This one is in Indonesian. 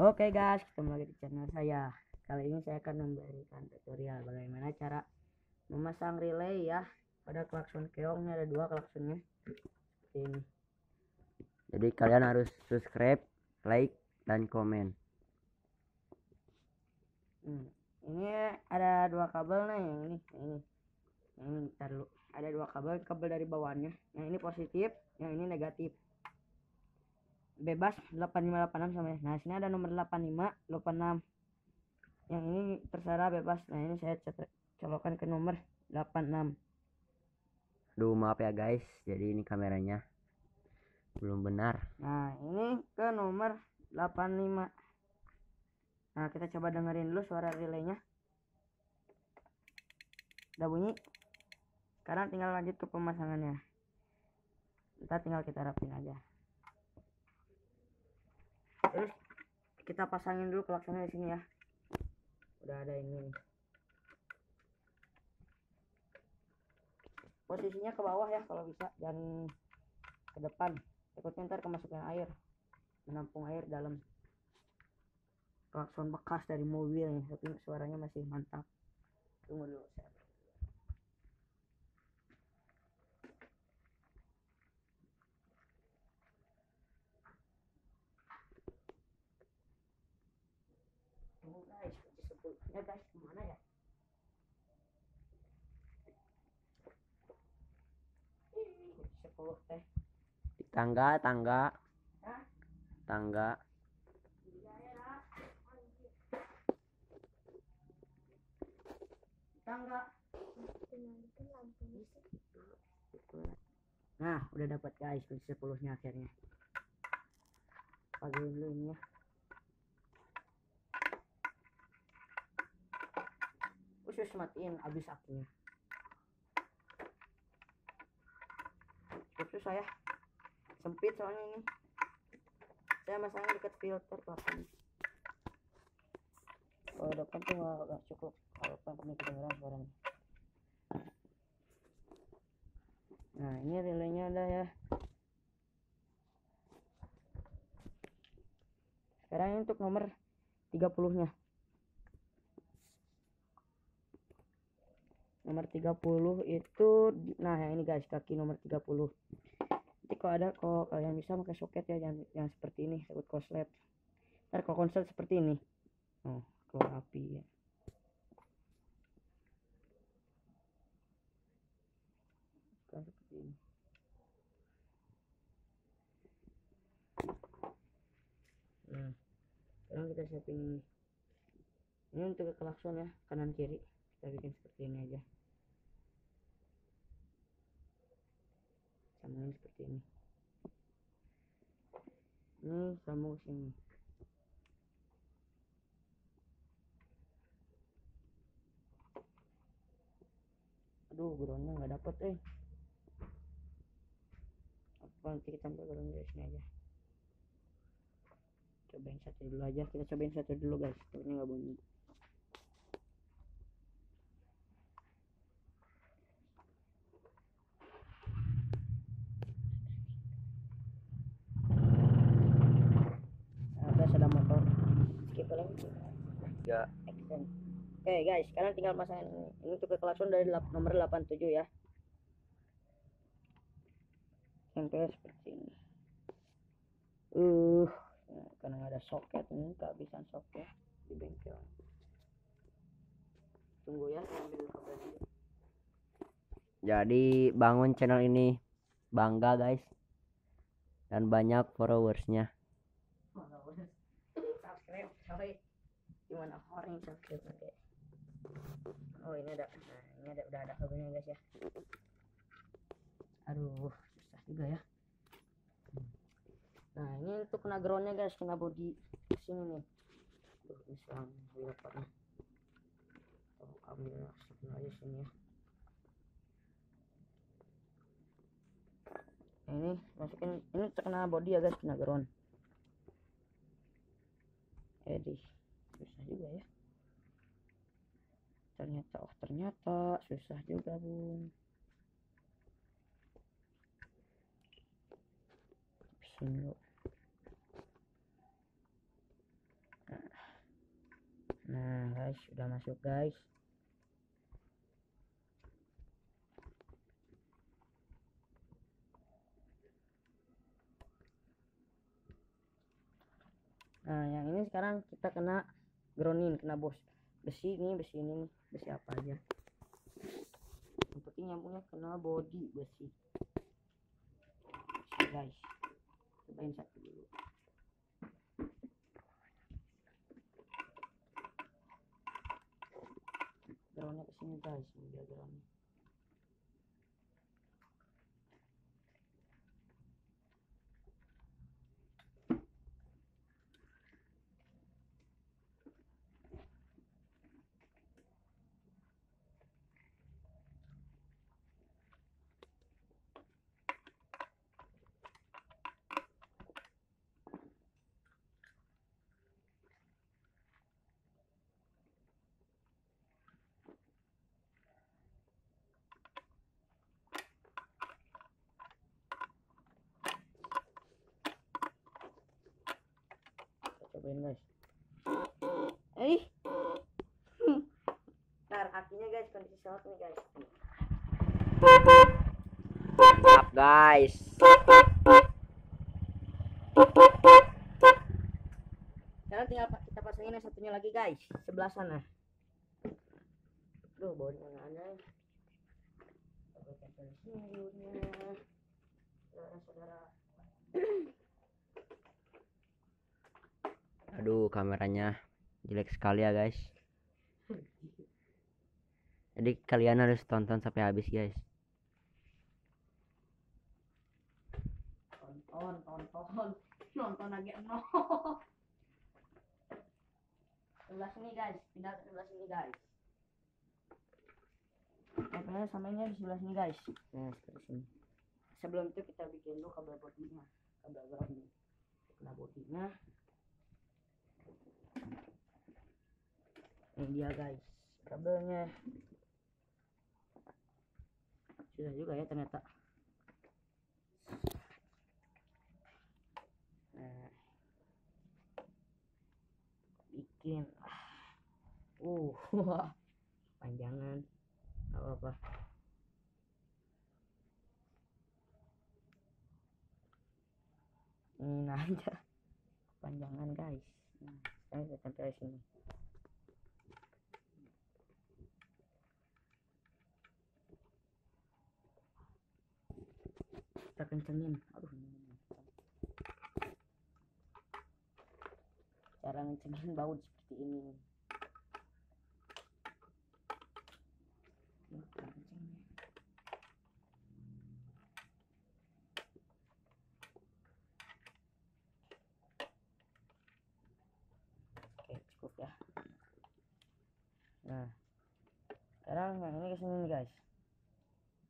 Oke guys, ketemu lagi di channel saya. Kali ini saya akan memberikan tutorial bagaimana cara memasang relay ya pada klakson keong. Ini ada dua klaksonnya seperti ini. Jadi kalian harus subscribe, like, dan komen. Ini ada dua kabel nih, yang ini ntar dulu. Ada dua kabel dari bawahnya. Yang ini positif, yang ini negatif. Bebas 8586 sama ya. Nah, sini ada nomor 85, 86. Yang ini terserah bebas. Nah, ini saya colokan ke nomor 86. Aduh, maaf ya guys, jadi ini kameranya belum benar. Nah, ini ke nomor 85. Nah, kita coba dengerin dulu suara relaynya. Udah bunyi. Sekarang tinggal lanjut ke pemasangannya. Kita tinggal kita rapin aja. Terus kita pasangin dulu klaksonnya di sini ya. Udah ada ini. Posisinya ke bawah ya kalau bisa, dan ke depan. Takutnya ntar kemasukan air, menampung air dalam. Klakson bekas dari mobil nih, tapi suaranya masih mantap. Tunggu dulu saya. Tunggu guys, ya guys, kemana ya? Sepuluh teh. Di tangga. Hah? Tangga. Tangga. Nah, udah dapat guys kunci 10-nya akhirnya. Pagiin dulu ini ya. Khusus matiin habis akunya. Khusus saya sempit soalnya ini. Saya masangnya dekat filter klakson. Kalau depan tuh nggak cukup. Kalau depan kami kedengeran suaranya. Nah, ini relaynya ada ya. Sekarang ini untuk nomor 30-nya. Nomor 30 itu, nah yang ini guys, kaki nomor 30. Nanti kalau kalian bisa pakai soket ya, yang seperti ini, sebut konslet. Ntar kalau konslet seperti ini. Oh, keluar api ya. Seperti ini. Nah, sekarang kita siapin ini. Ini untuk klakson ya, kanan kiri. Kita bikin seperti ini aja. Sambungin seperti ini. Ini sambung sini. Aduh, groundnya nggak dapet nanti kita ambil ground dari sini aja. Cobain satu dulu aja, kita cobain satu dulu guys, ini nggak bunyi. Ada motor, skip lagi ya, action. Oke guys, sekarang tinggal pasang ini untuk ke klakson dari nomor 87 ya. Sampai seperti ini. Karena nggak ada soket, ini kehabisan soket di bengkel. Tunggu ya, ambil kabel dulu. Jadi bangun channel ini bangga guys, dan banyak followersnya. Subscribe coy, gimana orang subscribe nanti. Oh ini ada, nah ini udah ada kabelnya guys ya. Aduh, susah juga ya. Nah ini untuk kena groundnya guys, kena body sini nih. Tuh ini selang lepatnya. Ambil aja sini ya. Nah, ini masukin, ini terkena body ya guys, kena ground. Jadi susah juga ya. Ternyata susah juga bun. Sini yuk. guys, sudah masuk guys. Nah yang ini sekarang kita kena grounding, kena besi ini nih, besi apa aja yang penting nyambungnya kena body besi guys. Cobain satu dulu. Groundnya kesini guys, dia groundnya. Cobain guys. Ntar kakinya guys, kondisi short nih guys. Mantap guys. Sekarang tinggal kita pasangin yang satunya lagi guys, sebelah sana. Duh, bawa di mana aja. Coba tempel sini dulunya. Saudara-saudara. Aduh, kameranya jelek sekali ya guys. Jadi kalian harus tonton sampai habis guys. Nonton lagi no. Sebelah sini guys, pindah ke sebelah sini guys. Kabelnya samanya di sebelah sini guys. Nah, sebelah sini. Sebelum itu kita bikin dulu kabel bodinya, kabel groundnya. Kena bodinya. Ini dia guys, kabelnya. Sudah juga ya ternyata. Nah, bikin panjangan apa ini aja panjangan guys. Nah, saya tempel sini. Kita kencengin. Cara ngencengin baut seperti ini. Oke, cukup ya. Nah, sekarang yang ini kesini guys.